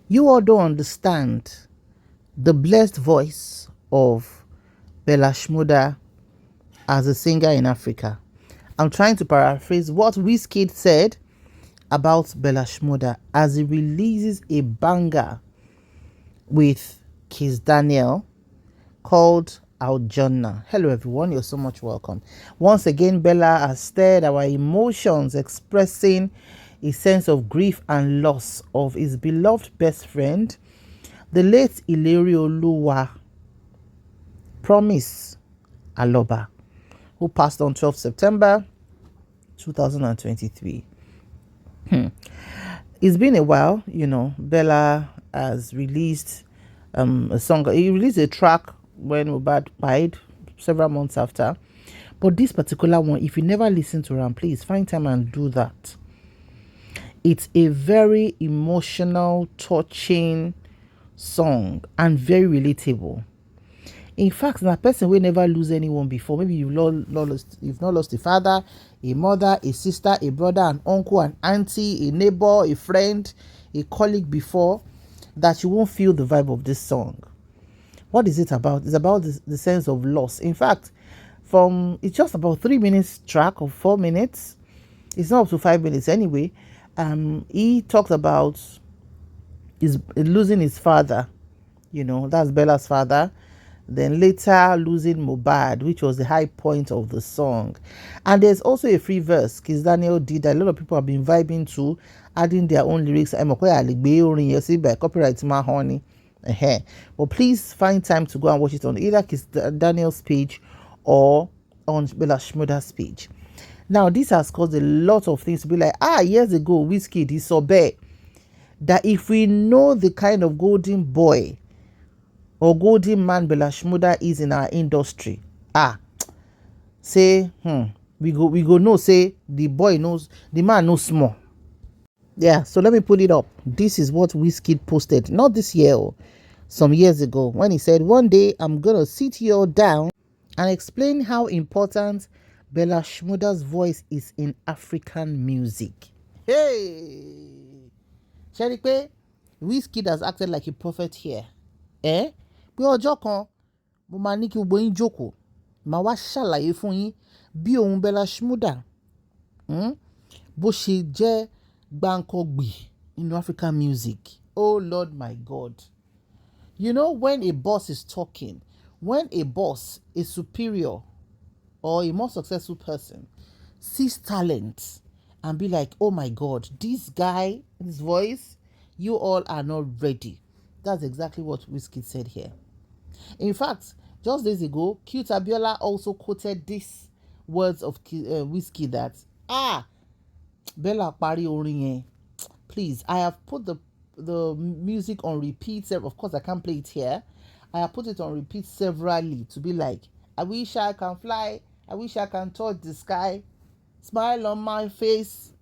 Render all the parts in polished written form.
You all don't understand the blessed voice of Bella Schmurda as a singer in Africa. I'm trying to paraphrase what Wizkid said about Bella Schmurda as he releases a banger with Kizz Daniel called Aljanna. Hello everyone, you're so much welcome. Once again, Bella has stirred our emotions, expressing a sense of grief and loss of his beloved best friend, the late Ilerioluwa Promise Aloba, who passed on 12th September 2023. It's been a while, Bella has released a song. He released a track when Mohbad died several months after. But this particular one, if you never listen to it, please find time and do that. It's a very emotional, touching song and very relatable. In fact, na person will never lose anyone before. Maybe you've not lost a father, a mother, a sister, a brother, an uncle, an auntie, a neighbor, a friend, a colleague before, that you won't feel the vibe of this song. What is it about? It's about the sense of loss. In fact, it's just about 3 minutes track or 4 minutes. It's not up to 5 minutes anyway. He talked about losing his father. That's Bella's father. Then later losing Mohbad, which was the high point of the song. And there's also a free verse Kizz Daniel did that a lot of people have been vibing to, adding their own lyrics. Copyright my honey. But please find time to go and watch it on either Kizz Daniel's page or on Bella Schmurda's page. Now, this has caused a lot of things to be like, years ago, Wizkid is so bad that if we know the kind of golden boy or golden man Bella Schmurda is in our industry, we go know, say the man knows more. Yeah, so let me put it up. This is what Wizkid posted, not this year, some years ago, when he said, one day I'm gonna sit you all down and explain how important Bella Schmurda's voice is in African music. Hey! Sherikpe, Wizkid has acted like a prophet here. Pé ọjọ́ kan mo máa ní kí gbogbo yín jókòó, màá wá ṣàlàyé fún yín bí ohun Bella Schmurda bó ṣe jẹ́ gbàǹkangbì in African music. Oh Lord my God. When a boss is talking, when a boss, a superior or a more successful person sees talent and be like, oh my God, this guy, his voice, you all are not ready. That's exactly what Wizkid said here. In fact, just days ago, Cute Abiola also quoted these words of Wizkid that, Bella pari orin yẹn. Please, I have put the music on repeat. Of course, I can't play it here. I have put it on repeat severally to be like, I wish I can fly. I wish I can touch the sky. Smile on my face.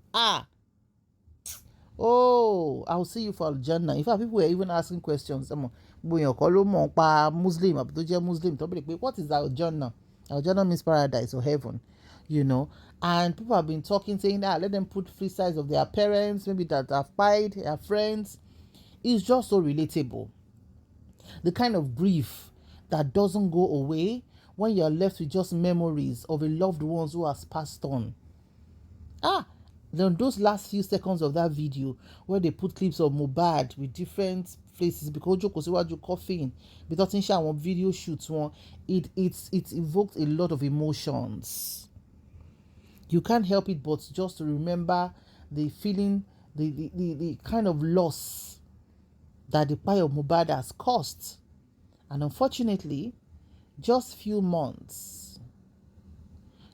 Oh, I'll see you for Aljanna. In fact, people were even asking questions. Muslim, Muslim. What is Aljanna? Aljanna means paradise or heaven, And people have been talking, saying that let them put free sides of their parents, maybe that have died, their friends. It's just so relatable. The kind of grief that doesn't go away when you're left with just memories of a loved ones who has passed on. Then those last few seconds of that video where they put clips of Mohbad with different faces because Ojo Kosiwaju coughing, because in one video shoots one, it evoked a lot of emotions. You can't help it but just to remember the feeling, the kind of loss that the plight of Mohbad has caused. And unfortunately, just few months,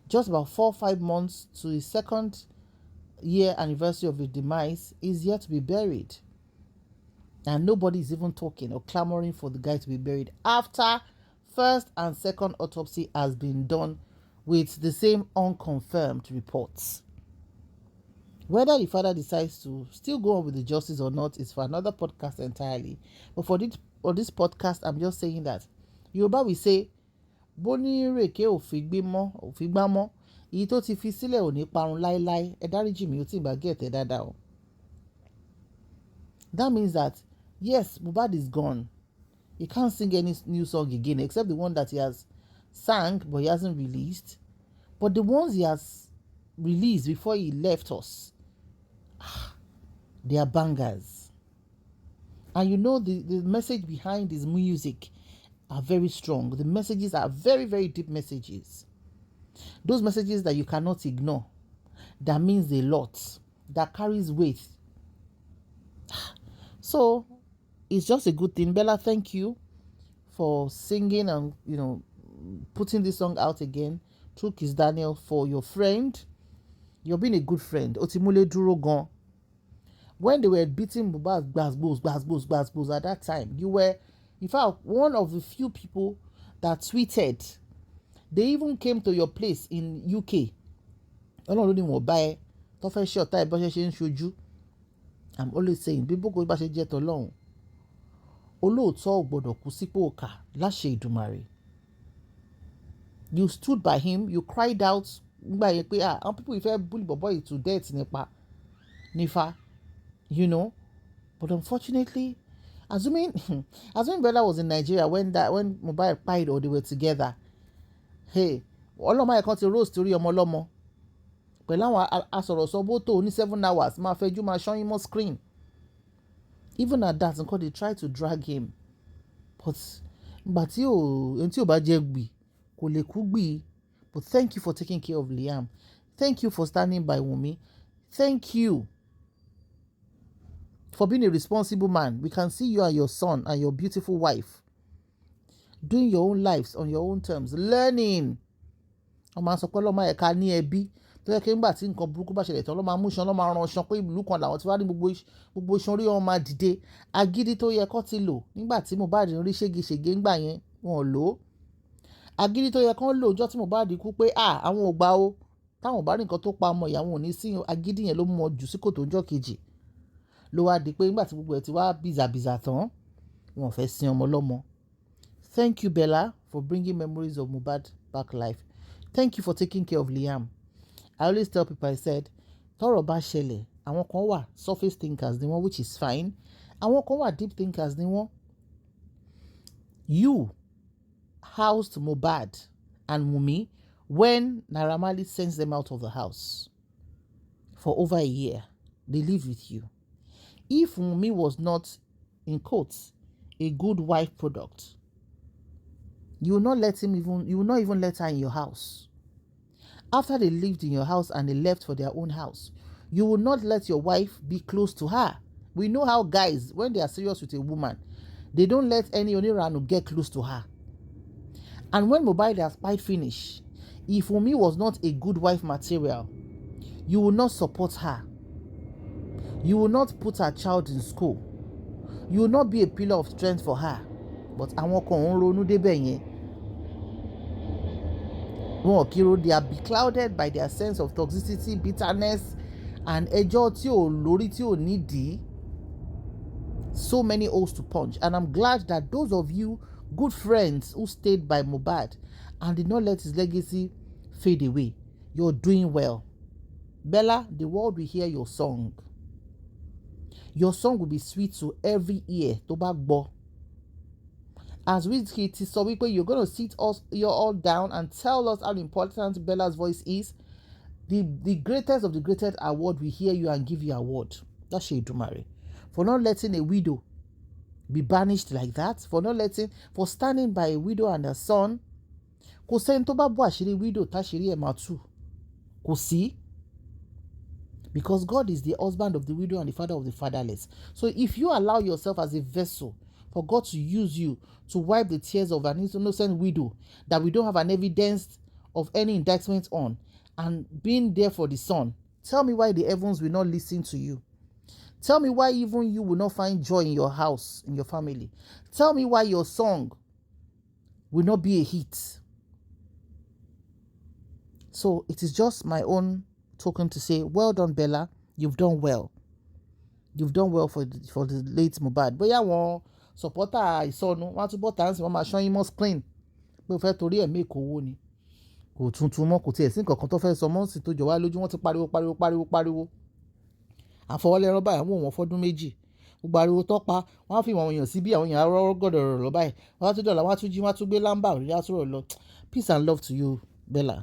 just about 4 or 5 months to his second year anniversary of his demise, is yet to be buried. And nobody is even talking or clamoring for the guy to be buried after first and second autopsy has been done with the same unconfirmed reports. Whether the father decides to still go on with the justice or not is for another podcast entirely. But for this podcast, I'm just saying that Yoruba will say, Boni reke òfìgbé mọ́, òfìgbá mọ́, èyí tó ti fi sílẹ̀ ò ní parun láéláé, ẹ dáríjì mí ó tí ì bá get ẹ dáadáa o. That means that Yes, Mohbad is gone. He can't sing any new song again except the one that he has sang but he hasn't released. But the ones he has released before he left us, they are bangers. And you know, the message behind his music are very strong. The messages are very, very deep messages. Those messages that you cannot ignore. That means a lot. That carries weight. So, it's just a good thing. Bella, thank you for singing and, putting this song out again through Kizz Daniel for your friend. You're being a good friend. Otimule Duro Gan. When they were beating Mohbad gbas at that time, you were, in fact, one of the few people that tweeted. They even came to your place in UK. Ọlọ́run ni wọ́n bá ẹ tó fẹ́ ṣe ọ̀tá ẹ bó ṣe ń ṣojú. I'm always saying, bí bókò bá ṣe jẹ́ tọ́lọ́run, olóòótọ́ ò gbọ́dọ̀ kú sípò òkà láṣẹ Ìdùmarè. You stood by him, you cried out nígbà yẹn pé àwọn people ìfẹ́ bully bọ̀bọ̀ yìí to death nífa, but unfortunately, assuming Bella was in Nigeria when Mohbad died or they were together, hey, ọlọ́mọ ẹ̀kan ti rose torí ọmọ ọlọ́mọ pẹ̀lú àwọn asọ̀rọ̀sọ́bótò ní 7 hours máa fẹjú máa ṣọ́yìn mọ́ screen. Even at that, nǹkan they tried to drag him, but ìgbà tí ò bá jẹ́ gbì kò lè kú gbì. But thank you for taking care of Liam. Thank you for standing by Wunmi. Thank you for being a responsible man. We can see you and your son and your beautiful wife doing your own lives on your own terms, learning. Ọmọ àṣọ pé ọlọ́mọ ẹ̀ka ní ẹbí tó yẹ kí nígbà tí nǹkan burúkú bá ṣẹlẹ̀ tán ló máa mú ṣan ló máa ran ṣan pé ìlú kan làwọn ti wá ní gbogbo iṣan orí wọn máa dìde. Agídí tó yẹ kó ti lò nígbà tí Mohbad ń rí ṣégeṣége ńgbà yẹn wọn ò lò ó. Agídí tó yẹ kó lò ọjọ́ tí Mohbad kú pé àwọn ò gbà ó táwọn ò bá rí nǹkan tó pa ọmọ ìyàwó ò ní sí agídí yẹn ló mú wọn jù sí kòtò ọjọ́ kejì. Ló wá di pé nígbà tí gbogbo ẹ̀ ti wá bìzàbìzà tán wọn ò fẹ́ sin ọmọ lọ́mọ. Thank you, Bella, for bringing memories of Mohbad back life. Thank you for taking care of Liam. I always tell people, I said, tọ́rọ̀ bá ṣẹlẹ̀, àwọn kan wà surface thinkers ni wọ́n, which is fine. Àwọn kan wà deep thinkers ni wọ́n. You housed Mohbad and Wunmi when Naira Marley sends them out of the house for over a year. They live with you. If Wunmi was not, in quotes, a good wife product, you will not even let her in your house. After they lived in your house and they left for their own house, you will not let your wife be close to her. We know how guys, when they are serious with a woman, they don't let any oniranu get close to her. And when Mohbad has fight finish, if Wunmi was not a good wife material, you will not support her. You will not put her child in school. You will not be a pillar of strength for her. But àwọn kan ń ronú débẹ̀ yẹn. They are beclouded by their sense of toxicity, bitterness, and ẹjọ́ tí ò lórí tí ò nídìí. So many holes to punch. And I'm glad that those of you good friends who stayed by Mohbad and did not let his legacy fade away, you're doing well. Bella, the world will hear your song. Your song will be sweet to every ear. Tó bá gbọ́. As we saw, you're going to sit us all down and tell us how important Bella's voice is. The greatest of the greatest award will hear you and give you award. That's Shedumare. For not letting a widow be banished like that. For standing by a widow and her son. Kò sẹ́ni tó bá bọ́ àṣírí widow táṣírí ẹ̀ máa tú. Kò sí. Because God is the husband of the widow and the father of the fatherless. So if you allow yourself as a vessel for God to use you to wipe the tears of an innocent widow that we don't have an evidence of any indictment on, and being there for the son, tell me why the heavens will not listen to you. Tell me why even you will not find joy in your house, in your family. Tell me why your song will not be a hit. So it is just my own token to say, well done, Bella. You've done well. You've done well for the late Mohbad. Bóyá wọn supporter ìsọnù wọn túbọ̀ tàǹsì wọn máa ṣọ́yìn mọ́ screen pé o fẹ́ torí ẹ̀ make owó ni. Kò tuntun mọ́, kò tiẹ̀ sí nǹkan kan tó fẹ́ sọ mọ́ sí tó jọ wá lójú. Wọ́n ti pariwo. Àfọwọ́lẹ́rán báyìí wọ́n fọ́dún méjì. gbogbo ariwo tó pa wọ́n á fi àwọn èèyàn sí bí àwọn èèyàn rọ́rọ́ gọ̀dọ̀ rọ̀ lọ báyìí wọ́n á tún dọ̀là wọ́n á tún jí wọ́n á tún gbé lámbà òrìṣà sọ̀rọ̀ lọ. Peace and love to you, Bella.